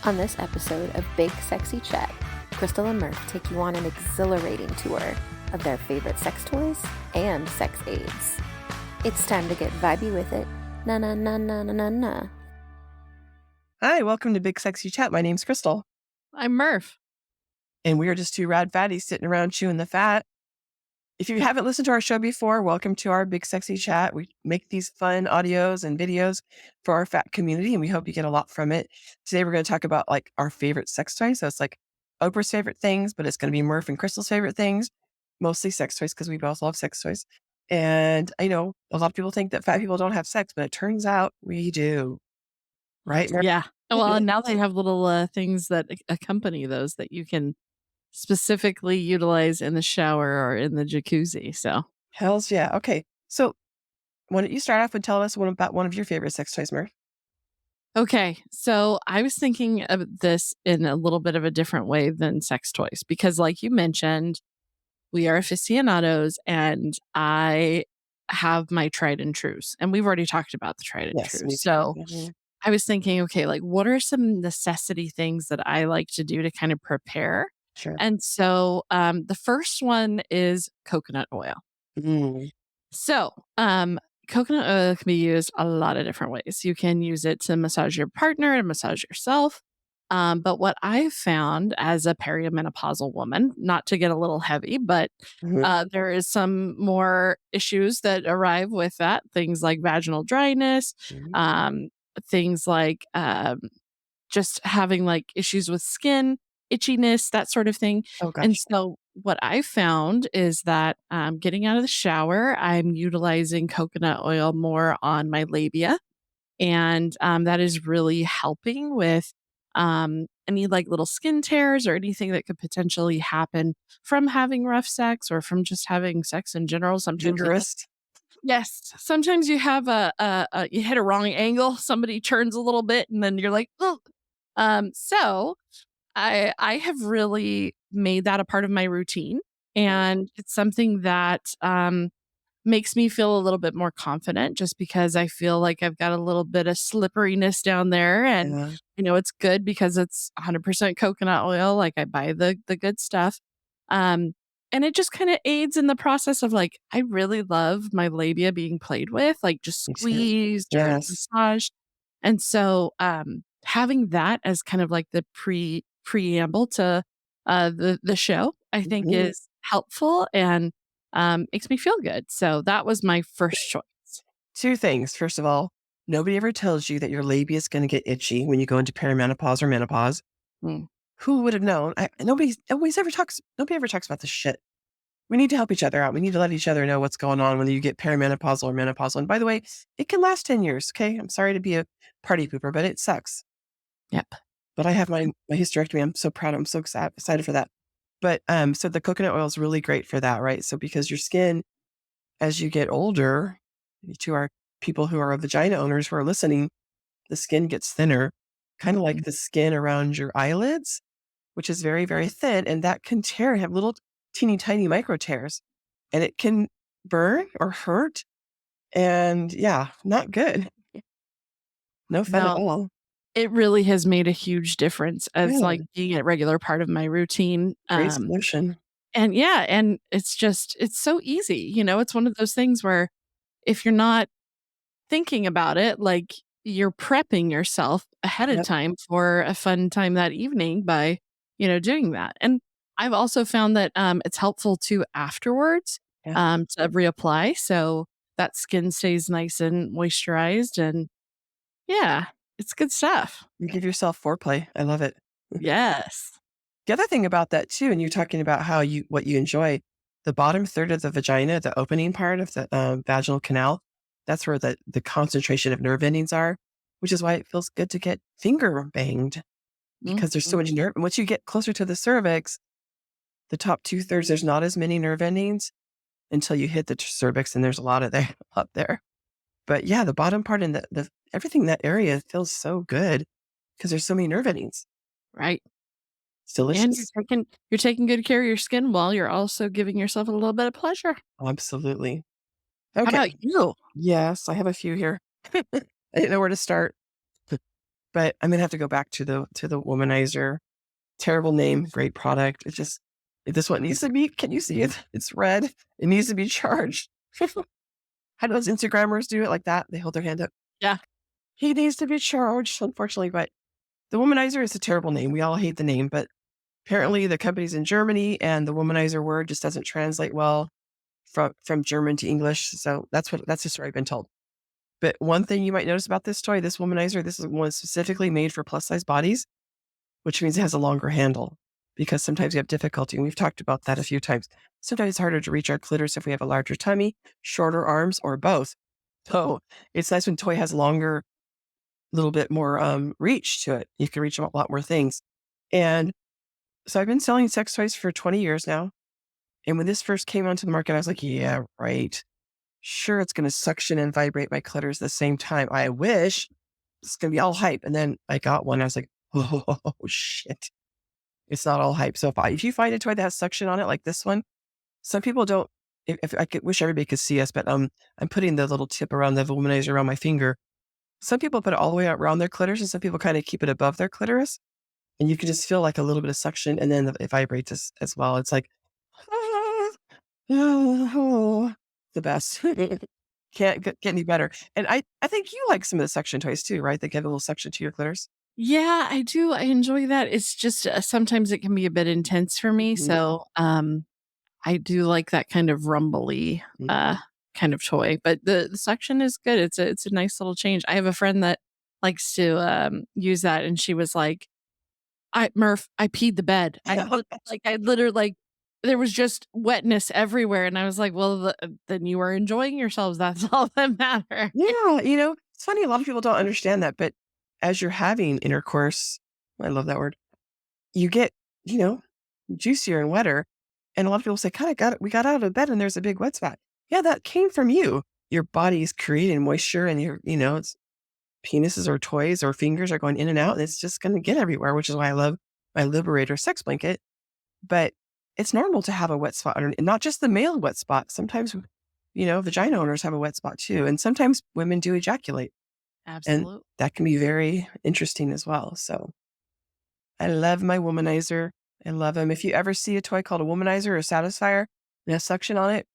On this episode of Big Sexy Chat, Crystal and Merf take you on an exhilarating tour of their favorite sex toys and sex aids. It's time to get vibey with it. Na na na na na na na. Hi, welcome to Big Sexy Chat. My name's Crystal. I'm Merf. And we are just two rad fatties sitting around chewing the fat. If you haven't listened to our show before, welcome to our Big Sexy Chat. We make these fun audios and videos for our fat community, and we hope you get a lot from it. Today, we're going to talk about like our favorite sex toys. So it's like Oprah's favorite things, but it's going to be Merf and Crystal's favorite things, mostly sex toys because we both love sex toys. And I know a lot of people think that fat people don't have sex, but it turns out we do. Right, Merf? Yeah. Well, and now they have little things that accompany those that you can specifically utilize in the shower or in the jacuzzi. So, Hells yeah. Okay. So why don't you start off and tell us about one of your favorite sex toys, Merf? okay. So I was thinking of this in a little bit of a different way than sex toys because, like you mentioned, we are aficionados and I have my tried and trues. And we've already talked about the tried and Yes. true. Me too. So, Mhm. I was thinking, okay, like what are some necessity things that I like to do to kind of prepare? Sure. And so the first one is coconut oil. Mm. So coconut oil can be used a lot of different ways. You can use it to massage your partner and massage yourself. But what I've found as a perimenopausal woman, not to get a little heavy, but Mhm. there is some more issues that arrive with that. Things like vaginal dryness, Mhm. things like just having like issues with skin, itchiness, that sort of thing. Oh, And gosh. so what I found is that getting out of the shower, I'm utilizing coconut oil more on my labia. And that is really helping with any like little skin tears or anything that could potentially happen from having rough sex or from just having sex in general. Sometimes you Vigorous. yes, sometimes you have a you hit a wrong angle, somebody turns a little bit, and then you're like, oh. So I have really made that a part of my routine, and it's something that makes me feel a little bit more confident, just because I feel like I've got a little bit of slipperiness down there, and Yeah. it's good because it's 100% coconut oil. Like I buy the good stuff. Um, and it just kind of aids in the process of like, I really love my labia being played with, like just Me too. squeezed or Yes. massaged. And so, having that as kind of like the preamble to the show, I think Mhm. is helpful and makes me feel good. So that was my first choice. Two things. First of all, nobody ever tells you that your labia is going to get itchy when you go into perimenopause or menopause. Mm. Who would have known? Nobody ever talks about this shit. We need to help each other out. We need to let each other know what's going on, whether you get perimenopausal or menopausal. And by the way, it can last 10 years. Okay. I'm sorry to be a party pooper, but it sucks. Yep. But I have my hysterectomy. I'm so proud. I'm so excited for that. But so the coconut oil is really great for that, right? So because your skin, as you get older, to our people who are vagina owners who are listening, the skin gets thinner, kind of like the skin around your eyelids, which is very, very thin, and that can have little teeny tiny micro tears, and it can burn or hurt. And yeah, not good. No fun at No, all. it really has made a huge difference as Yeah, like being a regular part of my routine. great solution. And yeah, and it's so easy. It's one of those things where if you're not thinking about it, like you're prepping yourself ahead of Yep. time for a fun time that evening by, doing that. And I've also found that it's helpful too afterwards Yeah. to reapply. So that skin stays nice and moisturized. And yeah, it's good stuff. You give yourself foreplay. I love it. Yes. The other thing about that too, and you're talking about what you enjoy, the bottom third of the vagina, the opening part of the vaginal canal, that's where the concentration of nerve endings are, which is why it feels good to get finger banged because there's so Mhm. much nerve. And once you get closer to the cervix, the top 2/3, there's not as many nerve endings until you hit the cervix, and there's a lot of there up there. But yeah, the bottom part and the everything in that area feels so good because there's so many nerve endings. Right. It's And delicious. you're taking good care of your skin while you're also giving yourself a little bit of pleasure. Absolutely. How Okay. about you? Yes, I have a few here. I didn't know where to start. But I'm gonna have to go back to the Womanizer. Terrible name, great product. It's just this one needs to be. Can you see it? It's red. It needs to be charged. How do those Instagrammers do it like that? They hold their hand up. Yeah. He needs to be charged, unfortunately. But the Womanizer is a terrible name. We all hate the name, but apparently the company's in Germany and the Womanizer word just doesn't translate well from German to English. So that's the story I've been told. But one thing you might notice about this toy, this Womanizer, this is one specifically made for plus size bodies, which means it has a longer handle because sometimes you have difficulty. And we've talked about that a few times. Sometimes it's harder to reach our clitoris if we have a larger tummy, shorter arms, or both. So it's nice when toy has longer, little bit more reach to it. You can reach a lot more things. And so I've been selling sex toys for 20 years now. And when this first came onto the market, I was like, yeah, right. Sure, it's going to suction and vibrate my clitoris at the same time. I wish it's going to be all hype. And then I got one. I was like, oh, shit. It's not all hype. So if you find a toy that has suction on it, like this one, some people don't, if I wish everybody could see us, but I'm putting the little tip around the Womanizer around my finger. Some people put it all the way around their clitoris and some people kind of keep it above their clitoris. And you can just feel like a little bit of suction. And then it vibrates as well. It's like, oh, the best. Can't get any better. And I think you like some of the suction toys too, right? They give a little suction to your clitoris. Yeah, I do. I enjoy that. It's just sometimes it can be a bit intense for me. Mhm. So I do like that kind of rumbly Mhm. kind of toy. But the suction is good. It's a nice little change. I have a friend that likes to use that, and she was like, Merf, I peed the bed. I literally like there was just wetness everywhere, and I was like, well, then you are enjoying yourselves. That's all that matters. Yeah, it's funny. A lot of people don't understand that, but as you're having intercourse, I love that word. You get, you know, juicier and wetter. And a lot of people say, we got out of bed and there's a big wet spot. Yeah, that came from you. Your body's creating moisture and it's penises or toys or fingers are going in and out and it's just going to get everywhere, which is why I love my Liberator sex blanket. But it's normal to have a wet spot and not just the male wet spot. Sometimes, vagina owners have a wet spot too. And sometimes women do ejaculate and Absolutely. that can be very interesting as well. So I love my Womanizer. I love them. If you ever see a toy called a Womanizer or a Satisfier and a suction on it,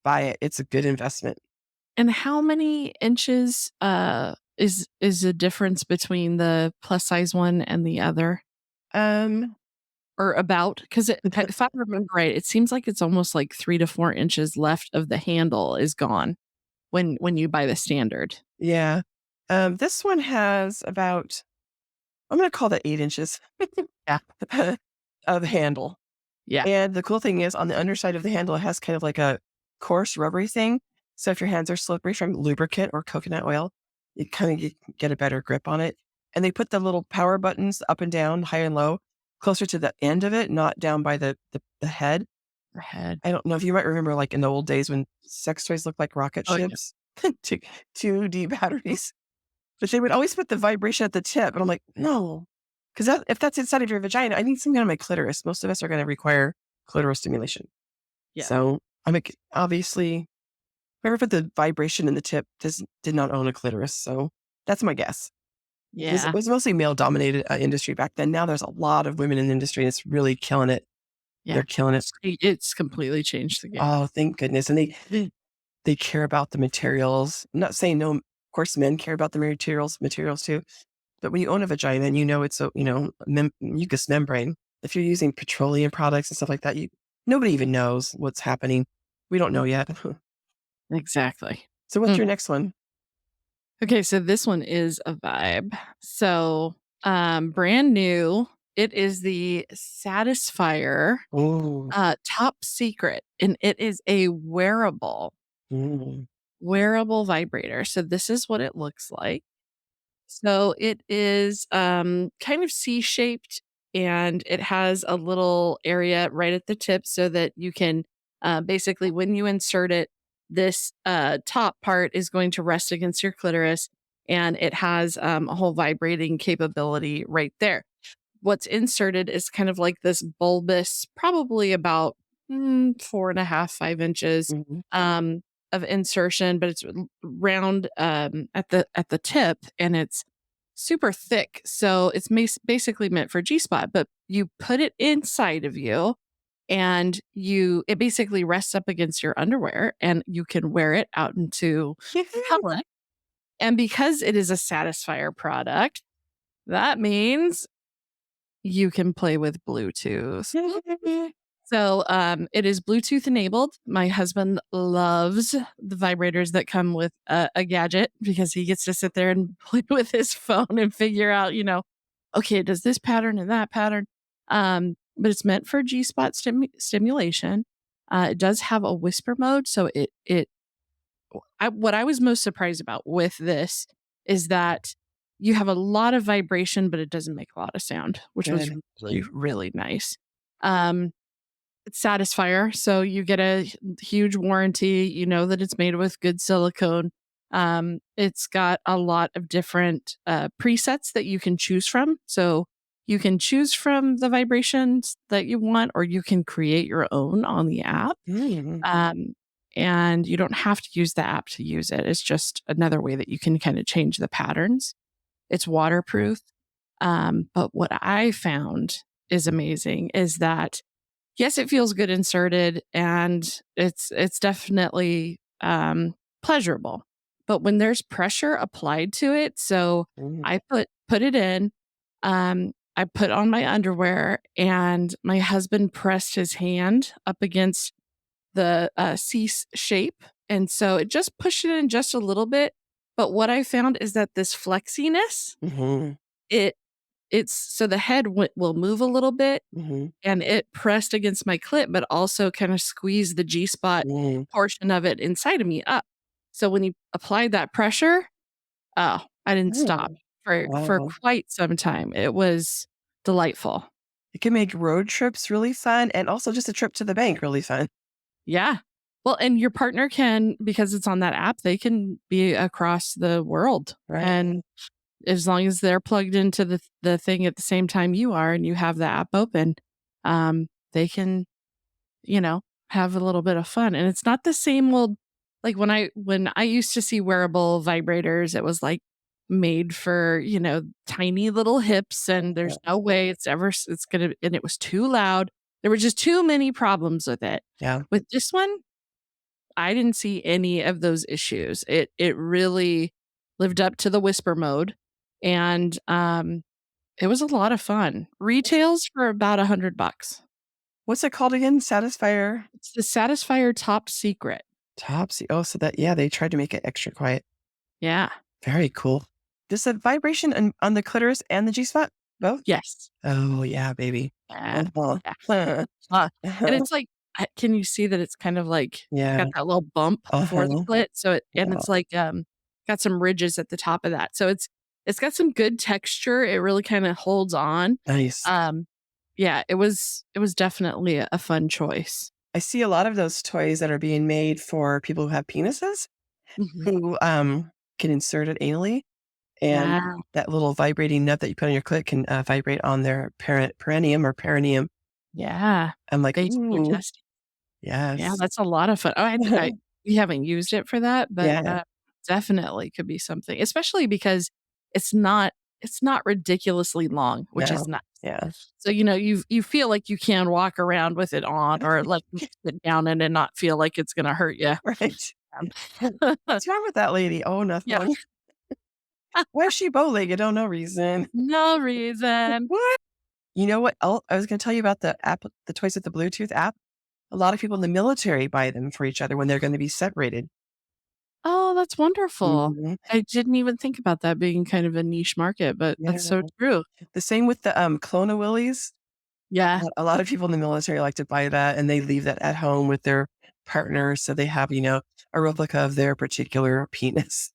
buy it. It's a good investment. And how many inches is the difference between the plus size one and the other? Um, Or about? Because if I remember right, it seems like it's almost like 3 to 4 inches left of the handle is gone when you buy the standard. yeah. This one has about, I'm going to call that 8 inches Yeah. of handle. Yeah. And the cool thing is on the underside of the handle, it has kind of like a coarse rubbery thing. So if your hands are slippery from lubricant or coconut oil, you kind of get a better grip on it. And they put the little power buttons up and down, high and low, closer to the end of it, not down by the head. Your head. I don't know if you might remember, like in the old days when sex toys looked like rocket Oh, yeah. ships, 2D batteries. But they would always put the vibration at the tip. And I'm like, no, because if that's inside of your vagina, I need something on my clitoris. Most of us are going to require clitoral stimulation. Yeah. So obviously, whoever put the vibration in the tip did not own a clitoris. So that's my guess. Because Yeah. it was mostly male dominated industry back then. Now there's a lot of women in the industry and it's really killing it. Yeah. They're killing it. It's completely changed the game. Oh, thank goodness. And they care about the materials. I'm not saying no, of course, men care about the materials too. But when you own a vagina and it's a, mucous membrane, if you're using petroleum products and stuff like that, nobody even knows what's happening. We don't know yet. Exactly. So what's your next one? Okay, so this one is a vibe. So, brand new. It is the Satisfier Oh, Top Secret, and it is a wearable vibrator. So this is what it looks like. So it is kind of C-shaped and it has a little area right at the tip so that you can basically when you insert it, this top part is going to rest against your clitoris and it has a whole vibrating capability right there. What's inserted is kind of like this bulbous, probably about 4.5, 5 inches Mhm. of insertion, but it's round at the tip, and it's super thick. So it's basically meant for G-spot, but you put it inside of you and it basically rests up against your underwear and you can wear it out into public. And because it is a Satisfier product, that means you can play with Bluetooth. So it is Bluetooth enabled. My husband loves the vibrators that come with a gadget because he gets to sit there and play with his phone and figure out, okay, it does this pattern and that pattern. But it's meant for G-spot stimulation. It does have a whisper mode. So what I was most surprised about with this is that you have a lot of vibration, but it doesn't make a lot of sound, which was really, really nice. It's Satisfier, so you get a huge warranty. You know that it's made with good silicone. It's got a lot of different presets that you can choose from. So you can choose from the vibrations that you want, or you can create your own on the app. And you don't have to use the app to use it. It's just another way that you can kind of change the patterns. It's waterproof. But what I found is amazing is that yes, it feels good inserted and it's definitely pleasurable. But when there's pressure applied to it, so I put it in, I put on my underwear and my husband pressed his hand up against the C shape. And so it just pushed it in just a little bit. But what I found is that this flexiness, it's so the head will move a little bit and it pressed against my clit, but also kind of squeezed the G-spot portion of it inside of me up. So when you applied that pressure, I didn't stop for quite some time. It was delightful. It can make road trips really fun and also just a trip to the bank really fun. Yeah. Well, and your partner can, because it's on that app, they can be across the world. Right. And as long as they're plugged into the thing at the same time you are and you have the app open, they can, have a little bit of fun. And it's not the same old, like when I used to see wearable vibrators, it was like made for, tiny little hips and there's no way it's gonna, and it was too loud. There were just too many problems with it. Yeah. With this one, I didn't see any of those issues. It really lived up to the whisper mode. And it was a lot of fun. Retails for about $100. What's it called again? Satisfier? It's the Satisfier Top Secret. Oh, so that, they tried to make it extra quiet. Yeah. Very cool. Does the vibration on the clitoris and the G-spot both? Yes. Oh, yeah, baby. Yeah. And it's like, can you see that it's kind of like got that little bump for the clit? So it's like got some ridges at the top of that. So it's got some good texture. It really kind of holds on. Nice. Yeah, it was definitely a fun choice. I see a lot of those toys that are being made for people who have penises who can insert it anally. And that little vibrating nut that you put on your clit can vibrate on their perineum. Yeah. I'm like, ooh. Yes. Yeah, that's a lot of fun. Oh, we haven't used it for that, but definitely could be something, especially because it's not ridiculously long, which is nice. Yeah. So, you feel like you can walk around with it on or like sit down in and not feel like it's going to hurt you. Right. What's wrong with that lady? Oh, nothing. Yeah. Why is she bow-legged? Oh, no reason. No reason. What? You know what? I was going to tell you about the app, the toys with the Bluetooth app. A lot of people in the military buy them for each other when they're going to be separated. Oh, that's wonderful. I didn't even think about that being kind of a niche market, but that's so true. The same with the Clona Willies. Yeah. A lot of people in the military like to buy that and they leave that at home with their partner. So they have, a replica of their particular penis.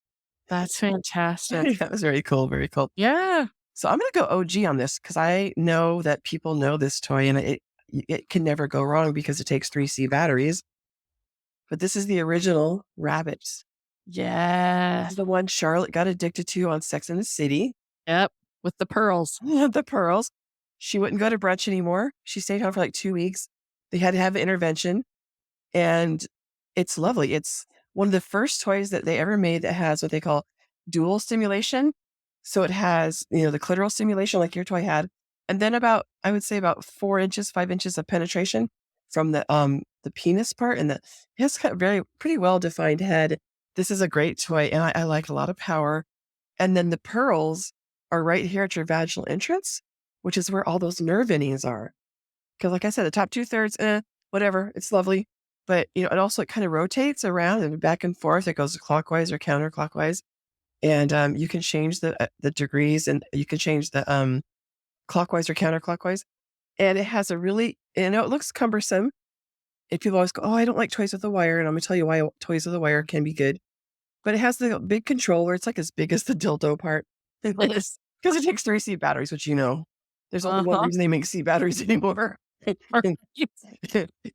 That's fantastic. That was very cool. Very cool. Yeah. So I'm going to go OG on this because I know that people know this toy and it can never go wrong because it takes 3C batteries. But this is the original Rabbit. Yeah. This is the one Charlotte got addicted to on Sex and the City. Yep. With the pearls. The pearls. She wouldn't go to brunch anymore. She stayed home for like 2 weeks. They had to have an intervention. And it's lovely. It's one of the first toys that they ever made that has what they call dual stimulation. So it has, the clitoral stimulation like your toy had, and then I would say about 4 inches, 5 inches of penetration from the penis part, and it has got pretty well defined head. This is a great toy, and I like a lot of power. And then the pearls are right here at your vaginal entrance, which is where all those nerve endings are. Because like I said, the top 2/3, whatever, it's lovely. But, it also kind of rotates around and back and forth. It goes clockwise or counterclockwise. And you can change the degrees, and you can change the clockwise or counterclockwise. And it has it looks cumbersome. And people always go, oh, I don't like toys with a wire. And I'm going to tell you why toys with a wire can be good. But it has the big controller. It's like as big as the dildo part. Because it takes 3 C batteries, which there's only one reason they make C batteries anymore.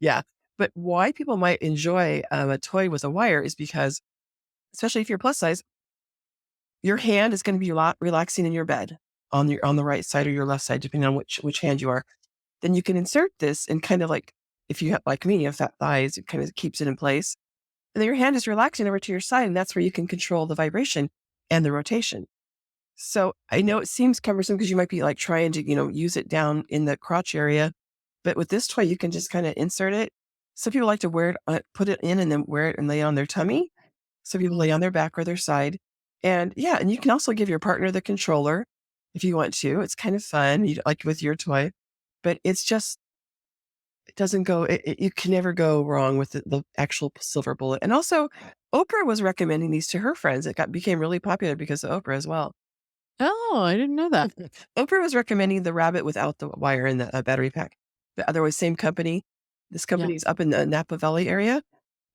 Yeah. But why people might enjoy a toy with a wire is because, especially if you're plus size, your hand is going to be relaxing in your bed on the right side or your left side, depending on which hand you are. Then you can insert this and kind of like, if you have, like me, you have fat thighs, it kind of keeps it in place. And then your hand is relaxing over to your side, and that's where you can control the vibration and the rotation. So I know it seems cumbersome because you might be like trying to, use it down in the crotch area. But with this toy, you can just kind of insert it. Some people like to wear it, put it in and then wear it and lay it on their tummy. Some people lay on their back or their side. And yeah, and you can also give your partner the controller if you want to. It's kind of fun, like with your toy. But it's just, it doesn't go, you can never go wrong with the actual silver bullet. And also, Oprah was recommending these to her friends. It became really popular because of Oprah as well. Oh, I didn't know that. Oprah was recommending the rabbit without the wire and the battery pack. But otherwise, same company. This company's up in the Napa Valley area,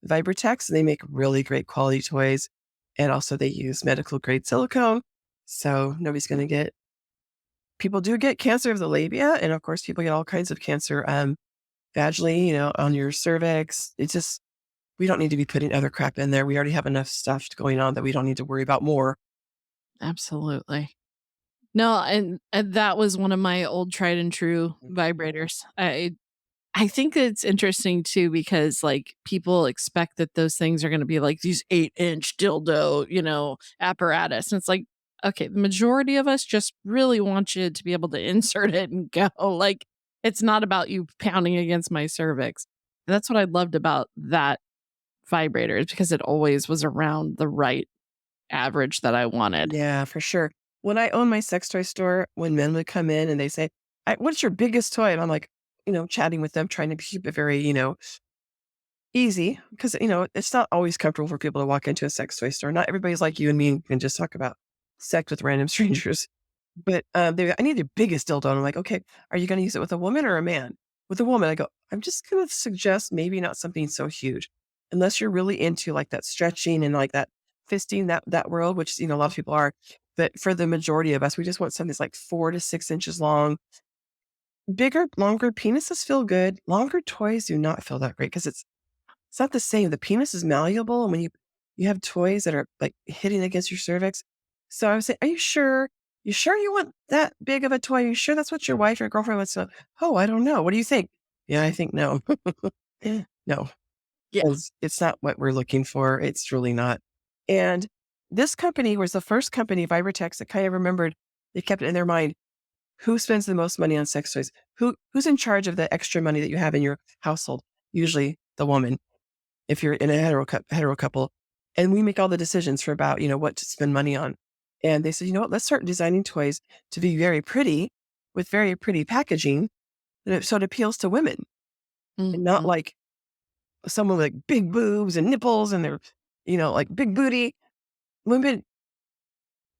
Vibratex, and they make really great quality toys. And also they use medical grade silicone. So nobody's going to get, people do get cancer of the labia. And of course, people get all kinds of cancer vaginally, on your cervix. It's just, we don't need to be putting other crap in there. We already have enough stuff going on that we don't need to worry about more. Absolutely. No, and that was one of my old tried and true vibrators. I think it's interesting too because like people expect that those things are going to be like these 8-inch dildo, apparatus. And it's like, okay, the majority of us just really want you to be able to insert it and go. Like, it's not about you pounding against my cervix. And that's what I loved about that vibrator is because it always was around the right average that I wanted. Yeah, for sure. When I owned my sex toy store, when men would come in and they say, what's your biggest toy? And I'm like, chatting with them, trying to keep it very, easy because, it's not always comfortable for people to walk into a sex toy store. Not everybody's like you and me and just talk about sex with random strangers. But I need the biggest dildo. And I'm like, okay, are you going to use it with a woman or a man? With a woman, I go, I'm just going to suggest maybe not something so huge, unless you're really into like that stretching and like that fisting, that world, which, a lot of people are. But for the majority of us, we just want something that's like 4 to 6 inches long. Bigger, longer penises feel good. Longer toys do not feel that great because it's not the same. The penis is malleable, and when you have toys that are like hitting against your cervix. So I would say, are you sure? You sure you want that big of a toy? Are you sure that's what your wife or girlfriend wants to? Oh, I don't know. What do you think? Yeah, I think no. No, Yeah. because it's not what we're looking for. It's really not. And this company was the first company, Vibratex, that kind of remembered, they kept it in their mind. Who spends the most money on sex toys? Who's in charge of the extra money that you have in your household? Usually the woman, if you're in a hetero couple. And we make all the decisions for about, what to spend money on. And they said, you know what, let's start designing toys to be very pretty with very pretty packaging. So it appeals to women and not like someone with like big boobs and nipples and they're, like big booty. Women,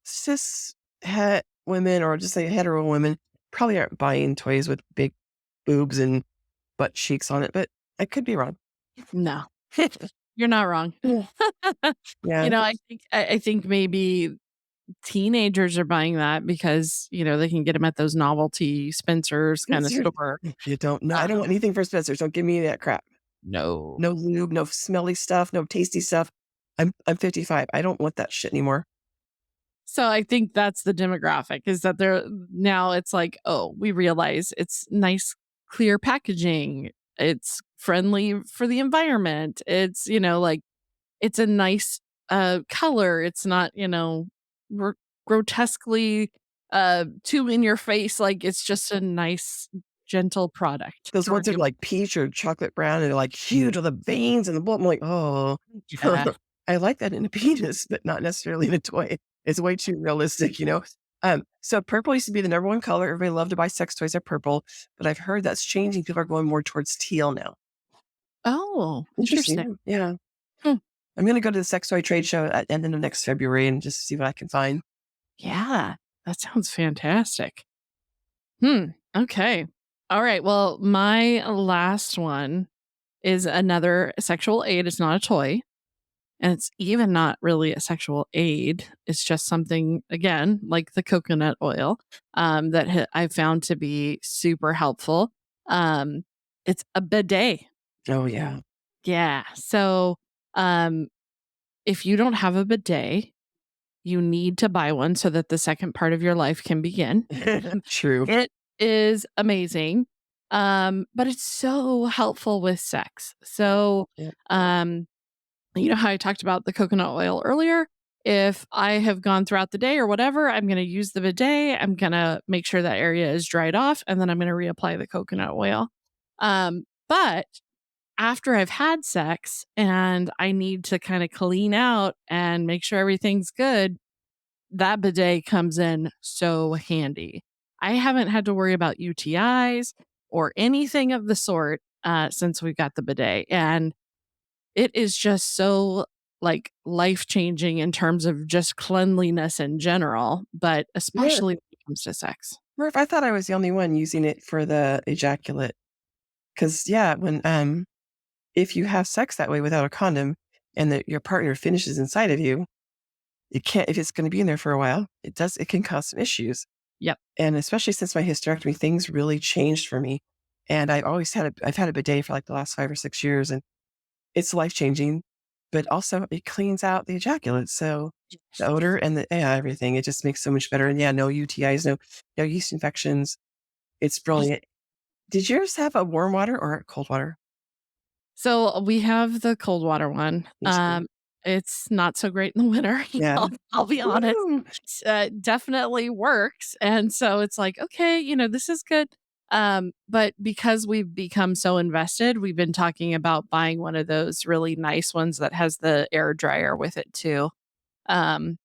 cis het women or just say hetero women probably aren't buying toys with big boobs and butt cheeks on it, but I could be wrong. No, you're not wrong. Yeah. I think maybe teenagers are buying that because, they can get them at those novelty Spencer's kind of store. You don't know. I don't want anything for Spencer's. Don't give me that crap. No. No lube, no smelly stuff, no tasty stuff. I'm 55. I don't want that shit anymore. So I think that's the demographic is that now it's like, oh, we realize it's nice, clear packaging. It's friendly for the environment. It's, like it's a nice color. It's not, grotesquely too in your face. Like it's just a nice, gentle product. Those ones that are like peach or chocolate brown and they're like huge with the veins and the blood. I'm like, oh, Yeah. I like that in a penis, but not necessarily in a toy. It's way too realistic, you know? So purple used to be the number one color. Everybody loved to buy sex toys that purple, but I've heard that's changing. People are going more towards teal now. Oh, interesting. Yeah. Hmm. I'm going to go to the sex toy trade show at the end of next February and just see what I can find. Yeah, that sounds fantastic. Okay. All right. Well, my last one is another sexual aid. It's not a toy. And it's even not really a sexual aid. It's just something, again, like the coconut oil, that I found to be super helpful. It's a bidet. Oh, yeah. Yeah. So, if you don't have a bidet, you need to buy one so that the second part of your life can begin. True. It is amazing. But it's so helpful with sex. So, Yeah. you know how I talked about the coconut oil earlier? If I have gone throughout the day or whatever, I'm going to use the bidet. I'm going to make sure that area is dried off, and then I'm going to reapply the coconut oil. But after I've had sex and I need to kind of clean out and make sure everything's good, that bidet comes in so handy. I haven't had to worry about UTIs or anything of the sort since we got the bidet. And it is just so like life changing in terms of just cleanliness in general, but especially when it comes to sex. Merf, I thought I was the only one using it for the ejaculate. Because, yeah, when if you have sex that way without a condom and that your partner finishes inside of you, it can't, if it's going to be in there for a while, it can cause some issues. Yep. And especially since my hysterectomy, things really changed for me. And I've had a bidet for like the last 5 or 6 years, and it's life changing, but also it cleans out the ejaculate. So the odor and everything, it just makes so much better. And yeah, no UTIs, no yeast infections. It's brilliant. Did yours have a warm water or cold water? So we have the cold water one. It's not so great in the winter. Yeah. I'll be honest. Definitely works. And so it's like, okay, this is good. But because we've become so invested, we've been talking about buying one of those really nice ones that has the air dryer with it too. Um,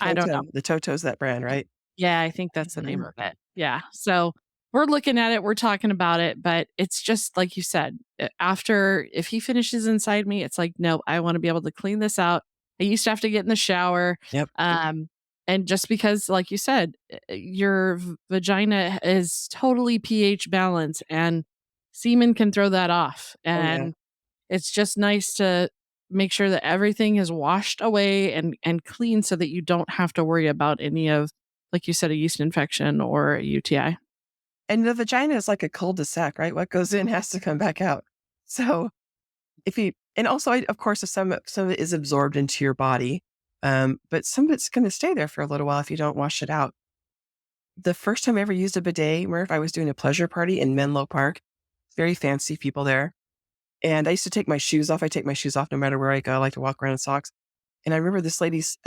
I don't know. The Toto's that brand, right? Yeah, I think that's the name of it. Yeah. So we're looking at it, we're talking about it, but it's just like you said, if he finishes inside me, it's like, no, I want to be able to clean this out. I used to have to get in the shower. Yep. And just because, like you said, your vagina is totally pH balanced and semen can throw that off. And it's just nice to make sure that everything is washed away and clean so that you don't have to worry about any of, like you said, a yeast infection or a UTI. And the vagina is like a cul-de-sac, right? What goes in has to come back out. So and also, of course, some of it is absorbed into your body, but some of it's going to stay there for a little while if you don't wash it out. The first time I ever used a bidet, Merv, I was doing a pleasure party in Menlo Park. Very fancy people there. And I used to take my shoes off. I take my shoes off no matter where I go. I like to walk around in socks. And I remember this lady's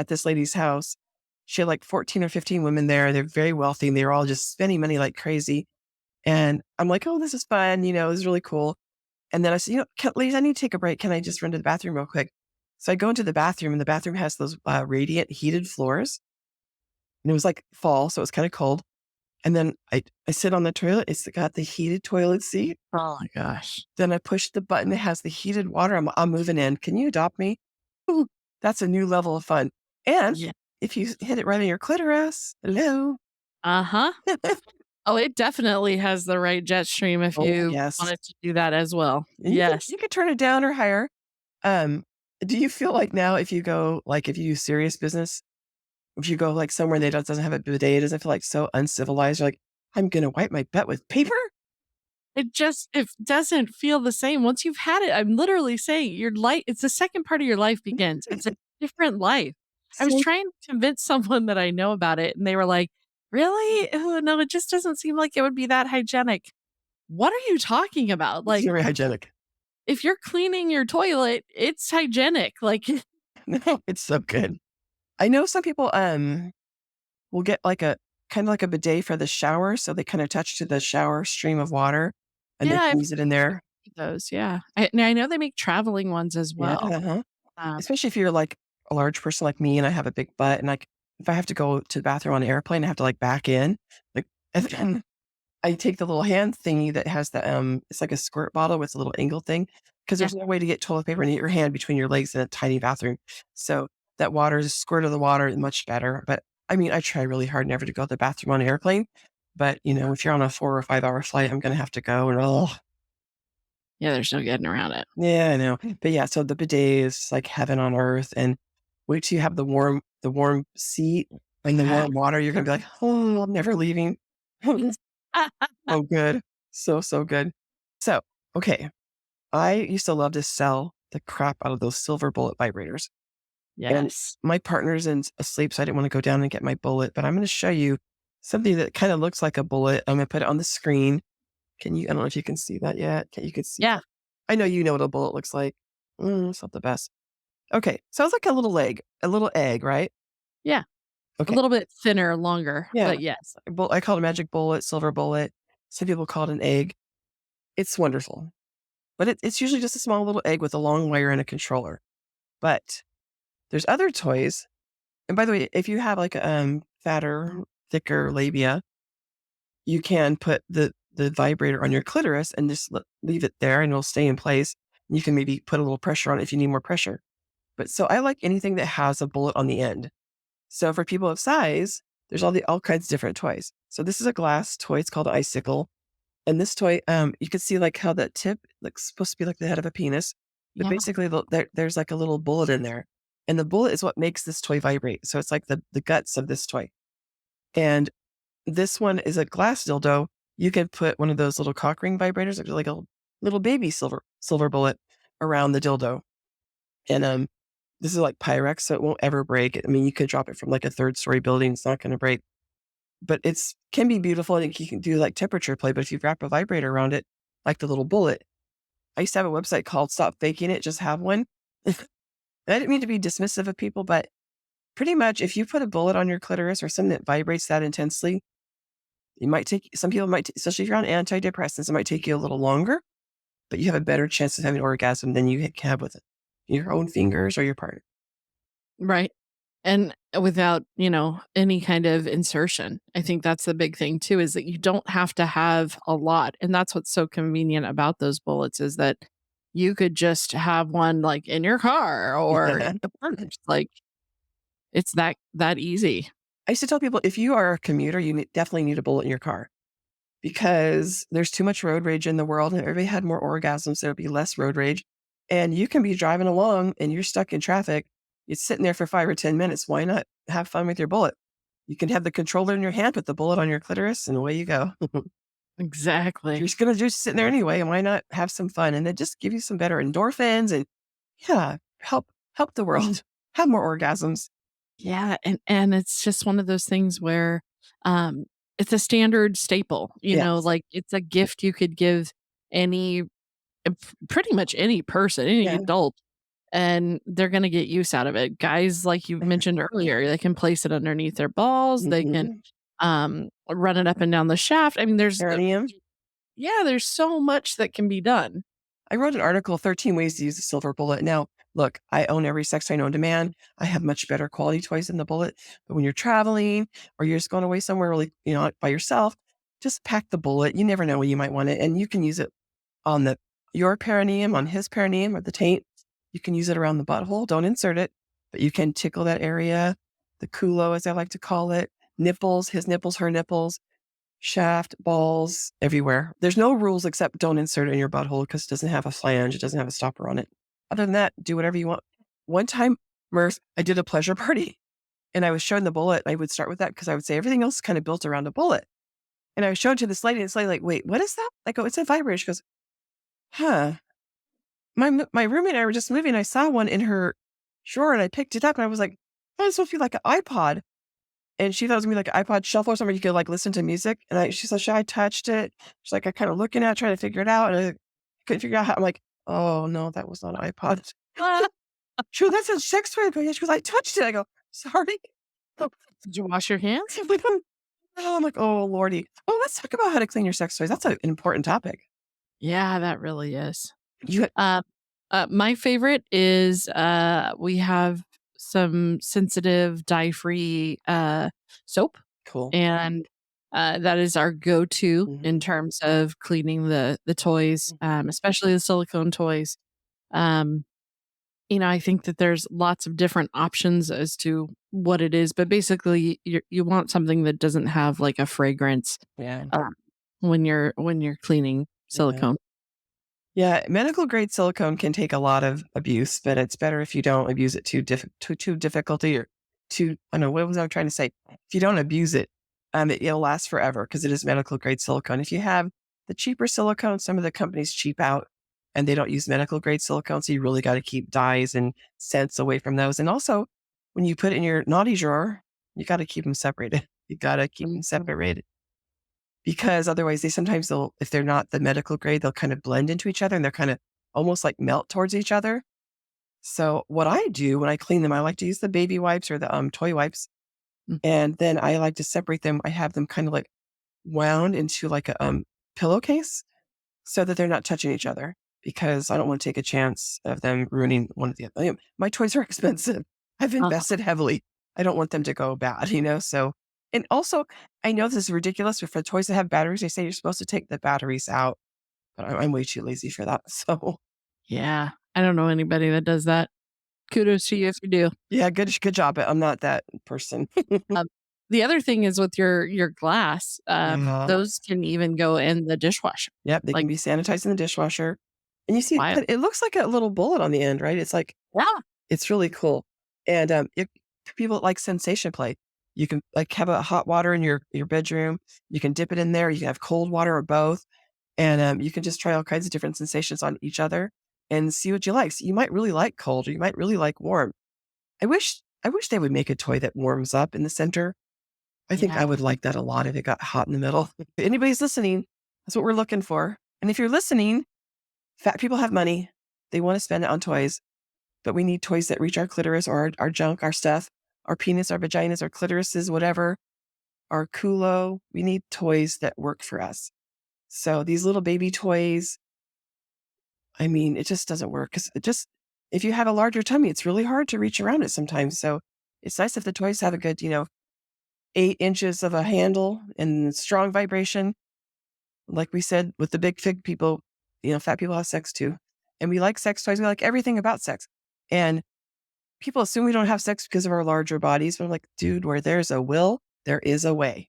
house. She had like 14 or 15 women there. They're very wealthy and they were all just spending money like crazy. And I'm like, oh, this is fun. This is really cool. And then I said, ladies, I need to take a break. Can I just run to the bathroom real quick? So I go into the bathroom and the bathroom has those radiant heated floors. And it was like fall, so it was kind of cold. And then I sit on the toilet. It's got the heated toilet seat. Oh my gosh. Then I push the button. It has the heated water. I'm moving in. Can you adopt me? Ooh, that's a new level of fun. And if you hit it right on your clitoris, hello. Uh-huh. Oh, it definitely has the right jet stream if you wanted to do that as well. And you could turn it down or higher. Do you feel like now if you go, like if you do serious business, if you go like somewhere that doesn't have a bidet, it doesn't feel like so uncivilized? You're like, I'm going to wipe my butt with paper? It doesn't feel the same. Once you've had it, I'm literally saying your life, it's the second part of your life begins. It's a different life. I was trying to convince someone that I know about it and they were like, really? Oh, no, it just doesn't seem like it would be that hygienic. What are you talking about? Like, it's very hygienic. If you're cleaning your toilet, it's hygienic. Like, no, it's so good. I know some people, will get like a kind of like a bidet for the shower. So they kind of attach to the shower stream of water and they Yeah, can I've use it in there. those, yeah. I know they make traveling ones as Yeah. well. Uh-huh. Um, Especially if you're like a large person like me and I have a big butt and like if I have to go to the bathroom on an airplane, I have to like back in. Like and then I take the little hand thingy that has the it's like a squirt bottle with a little angle thing because yeah, there's no way to get toilet paper and get your hand between your legs in a tiny bathroom. So that water, the squirt of the water is much better. But I mean, I try really hard never to go to the bathroom on an airplane. But if you're on a 4 or 5 hour flight, I'm gonna have to go and yeah, there's no getting around it. yeah, I know. But yeah, so the bidet is like heaven on earth. And wait till you have the warm seat and the warm water, you're gonna be like, oh, I'm never leaving. Oh, good. So, so good. So, okay. I used to love to sell the crap out of those silver bullet vibrators. And Yes. my partner's asleep, so I didn't want to go down and get my bullet. But I'm going to show you something that kind of looks like a bullet. I'm going to put it on the screen. I don't know if you can see that yet. You can see Yeah, that. I know you know what a bullet looks like. It's not the best. Okay. Sounds like a little egg, right? yeah. A Okay. little bit thinner, longer, Yeah. but yes. I call it a magic bullet, silver bullet. Some people call it an egg. It's wonderful. But it's usually just a small little egg with a long wire and a controller. But there's other toys. And by the way, if you have like fatter, thicker labia, you can put the vibrator on your clitoris and just leave it there and it'll stay in place. You can maybe put a little pressure on it if you need more pressure. But so I like anything that has a bullet on the end. So for people of size, there's all kinds of different toys. So this is a glass toy. It's called Icicle. And this toy, you can see like how that tip looks supposed to be like the head of a penis, but Yeah. basically there's like a little bullet in there, and the bullet is what makes this toy vibrate. So it's like the guts of this toy. And this one is a glass dildo. You can put one of those little cock ring vibrators, like a little baby silver bullet around the dildo. And this is like Pyrex, so it won't ever break. I mean, you could drop it from like a 3rd-story building; it's not going to break. But can be beautiful. I think you can do like temperature play, but if you wrap a vibrator around it, like the little bullet, I used to have a website called Stop Faking It, Just Have One. And I didn't mean to be dismissive of people, but pretty much if you put a bullet on your clitoris or something that vibrates that intensely, some people might, especially if you're on antidepressants, it might take you a little longer, but you have a better chance of having an orgasm than you can have with it, your own fingers or your partner. Right. And without, any kind of insertion. I think that's the big thing too, is that you don't have to have a lot. And that's what's so convenient about those bullets is that you could just have one like in your car or in the furnace. Like it's that easy. I used to tell people if you are a commuter, you definitely need a bullet in your car because there's too much road rage in the world and everybody had more orgasms. There would be less road rage. And you can be driving along and you're stuck in traffic. It's sitting there for 5 or 10 minutes. Why not have fun with your bullet? You can have the controller in your hand, put the bullet on your clitoris, and away you go. Exactly. You're just going to just sitting there anyway. And why not have some fun? And then just give you some better endorphins and yeah, help the world have more orgasms. Yeah. And it's just one of those things where um it's a standard staple, Yes. like it's a gift you could give any pretty much any person, any Yeah. adult, and they're gonna get use out of it. Guys, like you mentioned earlier, they can place it underneath their balls, they can, Mm-hmm. run it up and down the shaft. I mean, Perineum. there's so much that can be done. I wrote an article, 13 ways to use a silver bullet. Now, look, I own every sex toy known to man. I have much better quality toys than the bullet. But when you're traveling or you're just going away somewhere really, by yourself, just pack the bullet. You never know when you might want it. And you can use it on your perineum, on his perineum or the taint. You can use it around the butthole. Don't insert it, but you can tickle that area, the culo, as I like to call it, nipples, his nipples, her nipples, shaft, balls, everywhere. There's no rules except don't insert it in your butthole because it doesn't have a flange. It doesn't have a stopper on it. Other than that, do whatever you want. One time, Merf, I did a pleasure party and I was showing the bullet. I would start with that because I would say everything else is kind of built around a bullet. And I was showing to this lady and this lady like, wait, what is that? I go, it's a vibrator. She goes, huh. My roommate and I were just moving. I saw one in her drawer and I picked it up and I was like, that's supposed to be like an iPod. And she thought it was gonna be like an iPod shuffle or something you could like listen to music. And she said, I touched it. She's like, I kind of looking at it, trying to figure it out. And I couldn't figure out how. I'm like, oh no, that was not an iPod. She goes, that's a sex toy. I go, yeah. She goes, I touched it. I go, sorry. Did you wash your hands? I'm like, oh, Lordy. Oh, let's talk about how to clean your sex toys. That's an important topic. Yeah, that really is. You Uh, my favorite is we have some sensitive dye-free soap, cool. and that is our go-to Mhm. in terms of cleaning the toys, especially the silicone toys. Um, I think that there's lots of different options as to what it is, but basically, you want something that doesn't have like a fragrance Yeah. uh, when you're cleaning Yeah. silicone. Yeah, medical grade silicone can take a lot of abuse, but it's better if you don't abuse it too difficulty or too. I don't know what was I trying to say. If you don't abuse it, it'll last forever because it is medical grade silicone. If you have the cheaper silicone, some of the companies cheap out and they don't use medical grade silicone, so you really got to keep dyes and scents away from those. And also, when you put it in your naughty drawer, you got to keep them separated. You got to keep them separated. Because otherwise they'll if they're not the medical grade, they'll kind of blend into each other and they're kind of almost like melt towards each other. So what I do when I clean them, I like to use the baby wipes or the toy wipes. Mm. And then I like to separate them. I have them kind of like wound into like a pillowcase so that they're not touching each other because I don't want to take a chance of them ruining one of the other. My toys are expensive. I've Uh-huh. invested heavily. I don't want them to go bad, So, and also, I know this is ridiculous, but for toys that have batteries, they say you're supposed to take the batteries out, but I'm way too lazy for that. So, Yeah, I don't know anybody that does that. Kudos to you if you do. yeah, good job. But I'm not that person. Um, the other thing is with your glass, Yeah. those can even go in the dishwasher. Yep, they can Like, be sanitized in the dishwasher. And you see, why? it looks like a little bullet on the end, right? It's like Yeah, it's really cool. And, for people that like sensation play, you can, like, have a hot water in your bedroom. You can dip it in there. You can have cold water or both. And, you can just try all kinds of different sensations on each other and see what you like. So you might really like cold or you might really like warm. I wish they would make a toy that warms up in the center. I think yeah, I would like that a lot if it got hot in the middle. If anybody's listening, that's what we're looking for. And if you're listening, fat people have money. They wanna spend it on toys. But we need toys that reach our clitoris or our junk, our stuff, our penis, our vaginas, our clitorises, whatever, our culo. We need toys that work for us. So these little baby toys, I mean, it just doesn't work because if you have a larger tummy, it's really hard to reach around it sometimes. So it's nice if the toys have a good, 8 inches of a handle and strong vibration. Like we said, with the big fig people, fat people have sex too. And we like sex toys. We like everything about sex. And people assume we don't have sex because of our larger bodies, but I'm like, dude, where there's a will, there is a way.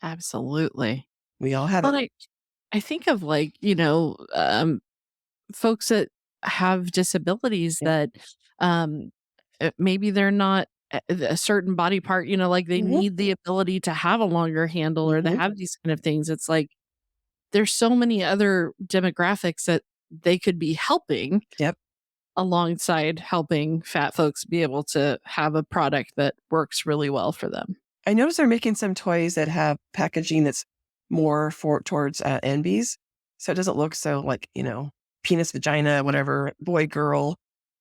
absolutely. We all have Well, it. I think of like, folks that have disabilities Yeah. that maybe they're not a certain body part, like they Mhm. need the ability to have a longer handle or to Mhm. have these kind of things. It's like there's so many other demographics that they could be helping Yep. aliside helping fat folks be able to have a product that works really well for them. I noticed they're making some toys that have packaging that's more towards NBs. So it doesn't look so like, penis, vagina, whatever, boy, girl,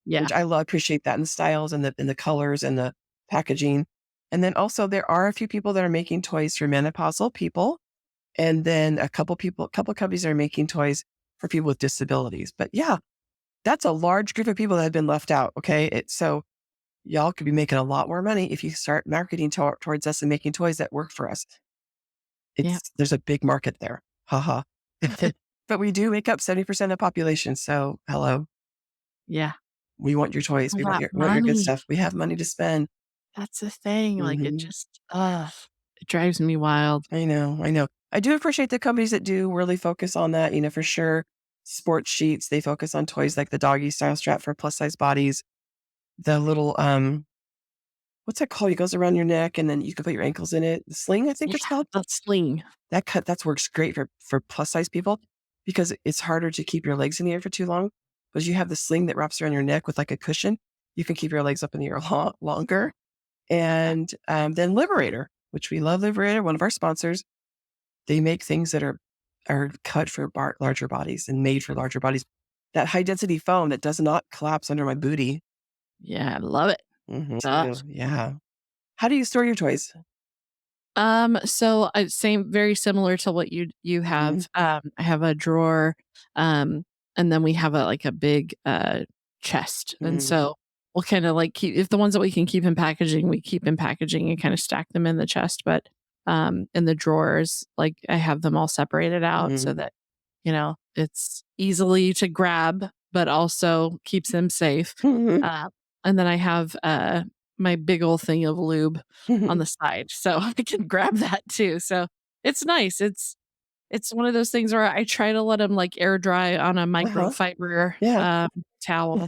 Yeah. which I love, appreciate that in the styles and the colors and the packaging. And then also there are a few people that are making toys for menopausal people. And then a couple companies are making toys for people with disabilities. But yeah, that's a large group of people that have been left out. Okay. So y'all could be making a lot more money if you start marketing towards us and making toys that work for us. Yeah. There's a big market there. Haha. But we do make up 70% of the population. So hello, Yeah. we want your toys. All We want that your good money. stuff. We have money to spend. That's the thing. Like it Mhm. just, it drives me wild. I know. I know. I do appreciate the companies that do really focus on that, for sure. Sports sheets, they focus on toys like the doggy style strap for plus size bodies. The little what's that called? It goes around your neck and then you can put your ankles in it. The sling, I think Yeah. it's called. That sling. That works great for plus size people because it's harder to keep your legs in the air for too long. Because you have the sling that wraps around your neck with like a cushion. You can keep your legs up in the air a lot longer. And then Liberator, which we love Liberator, one of our sponsors. They make things that are cut for larger bodies and made for larger bodies. That high density foam that does not collapse under my booty. Yeah. I love it. Mhm. Gosh. So, yeah. How do you store your toys? So very similar to what you Mhm. have. I have a drawer, and then we have a big chest, and Mhm. so we'll kind of like keep if the ones that we can keep in packaging, we keep in packaging and kind of stack them in the chest. But in the drawers, like I have them all separated out so Mhm. that it's easily to grab, but also keeps them safe. Mhm. Uh, and then I have my big old thing of lube on the side, so I can grab that too. So it's nice. It's one of those things where I try to let them like air dry on a Uh-huh. microfiber Yeah. towel.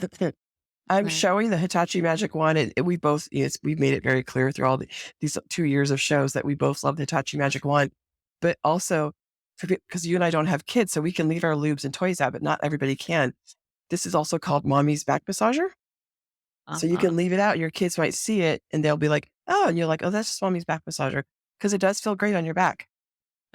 I'm Uh, showing the Hitachi Magic Wand. We both, yes, we've made it very clear through these 2 years of shows that we both love the Hitachi Magic Wand. But also, because you and I don't have kids, so we can leave our lubes and toys out, but not everybody can. This is also called Mommy's Back Massager. So you uh-huh. can leave it out. Your kids might see it and they'll be like, oh, and you're like, oh, that's just Mommy's Back Massager. Because it does feel great on your back.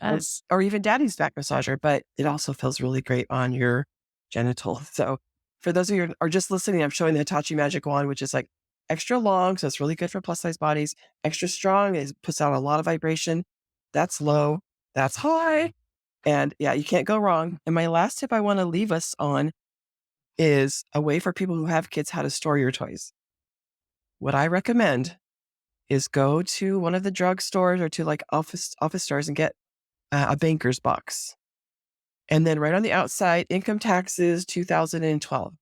Yes. Or even daddy's back massager, but it also feels really great on your genital. So for those of you who are just listening, I'm showing the Hitachi Magic Wand, which is like extra long. So it's really good for plus size bodies. Extra strong. It puts out a lot of vibration. That's low. That's high. And yeah, you can't go wrong. And my last tip I want to leave us on is a way for people who have kids how to store your toys. What I recommend is go to one of the drugstores or to like office stores and get a banker's box. And then right on the outside, income taxes 2012.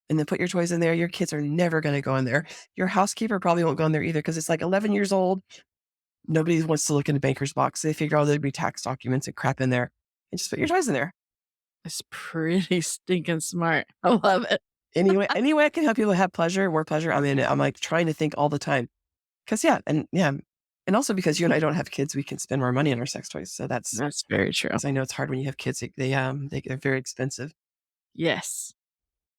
And then put your toys in there. Your kids are never going to go in there. Your housekeeper probably won't go in there either because it's like 11 years old. Nobody wants to look in a banker's box. They figure, oh, there'd be tax documents and crap in there. And just put your toys in there. It's pretty stinking smart. I love it. Anyway, I can help people have pleasure, more pleasure. I'm in it. I'm like trying to think all the time. Yeah. And also because you and I don't have kids, we can spend more money on our sex toys. So that's That's very true. because I know it's hard when you have kids. They're very expensive. Yes.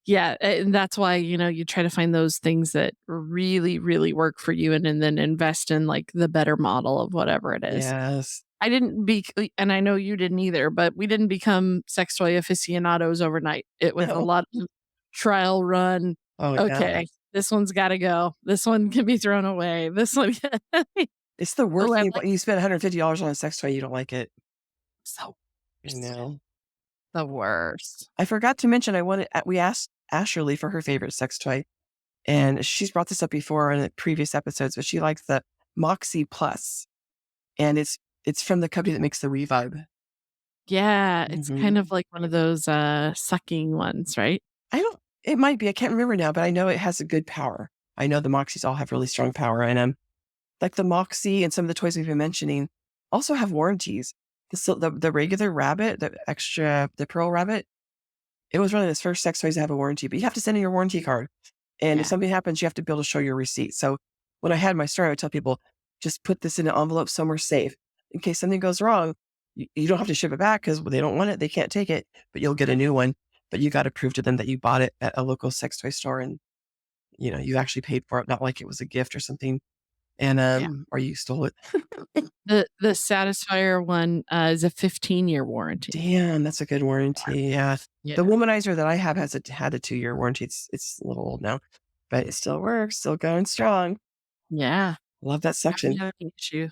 Yeah, and that's why, you try to find those things that really, really work for you and then invest in like the better model of whatever it is. Yes. I didn't and I know you didn't either, but we didn't become sex toy aficionados overnight. It was a No. lot of trial run. Oh yeah. Okay, this one's got to go. This one can be thrown away. This one, It's the oh, worst I thing. like You spend $150 on a sex toy, you don't like it. so You know. the worst. I forgot to mention we asked Ashley for her favorite sex toy, and she's brought this up before in the previous episodes, but she likes the Moxie Plus, and it's from the company that makes the Revibe. Yeah, it's kind of Mhm. like one of those sucking ones, right? It might be, I can't remember now, but I know it has a good power. I know the Moxies all have really strong power, and like the Moxie and some of the toys we've been mentioning also have warranties. The regular rabbit, the pearl rabbit, it was one of the first sex toys to have a warranty, but you have to send in your warranty card. And if Yeah. something happens, you have to be able to show your receipt. So when I had my store, I would tell people, just put this in an envelope somewhere safe. In case something goes wrong, you don't have to ship it back because they don't want it. They can't take it, but you'll get a new one. But you got to prove to them that you bought it at a local sex toy store and, you actually paid for it, not like it was a gift or something. And, Yeah. or you stole it. The Satisfier one, is a 15-year warranty. Damn, that's a good warranty. Yeah. Yeah. The Womanizer that I have had a 2-year warranty. It's a little old now, but it still works, still going strong. Yeah. Love that Never section. had an issue.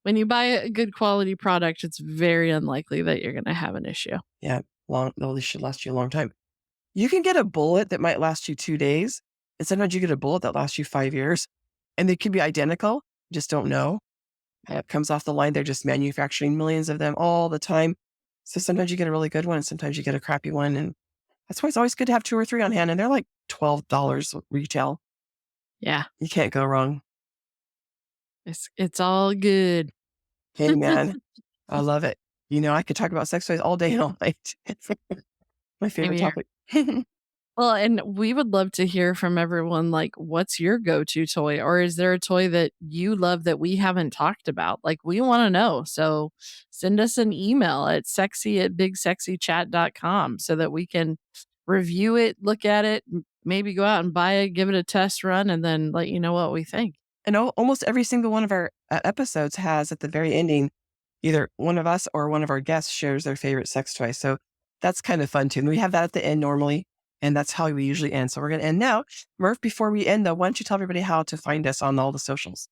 When you buy a good quality product, it's very unlikely that you're gonna have an issue. Yeah, these should last you a long time. You can get a bullet that might last you 2 days, and sometimes you get a bullet that lasts you 5 years, and they could be identical, you just don't know. It comes off the line, they're just manufacturing millions of them all the time. So sometimes you get a really good one, and sometimes you get a crappy one, and that's why it's always good to have 2 or 3 on hand, and they're like $12 retail. Yeah. You can't go wrong. It's all good. Hey, man, I love it. I could talk about sex toys all day and all night. It's my Same favorite here. topic. Well, and we would love to hear from everyone, like, what's your go-to toy? Or is there a toy that you love that we haven't talked about? Like, we wanna know. So send us an email at sexy@bigsexychat.com so that we can review it, look at it, maybe go out and buy it, give it a test run, and then let you know what we think. And almost every single one of our episodes has at the very ending, either one of us or one of our guests shares their favorite sex toy. So that's kind of fun too. And we have that at the end normally. And that's how we usually end. So we're going to end now. Merf, before we end though, why don't you tell everybody how to find us on all the socials?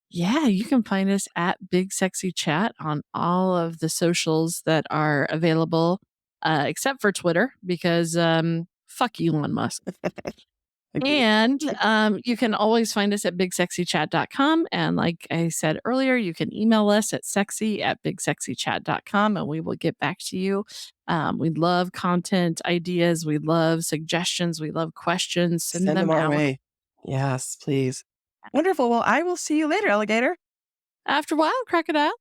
Yeah, you can find us at BigSexyChat on all of the socials that are available, except for Twitter, because fuck Elon Musk. Agreed. And you can always find us at BigSexyChat.com. And like I said earlier, you can email us at sexy@BigSexyChat.com and we will get back to you. We love content ideas. We love suggestions. We love questions. Send Send them our out. way. Yes, please. Wonderful. Well, I will see you later, alligator. After a while, crocodile.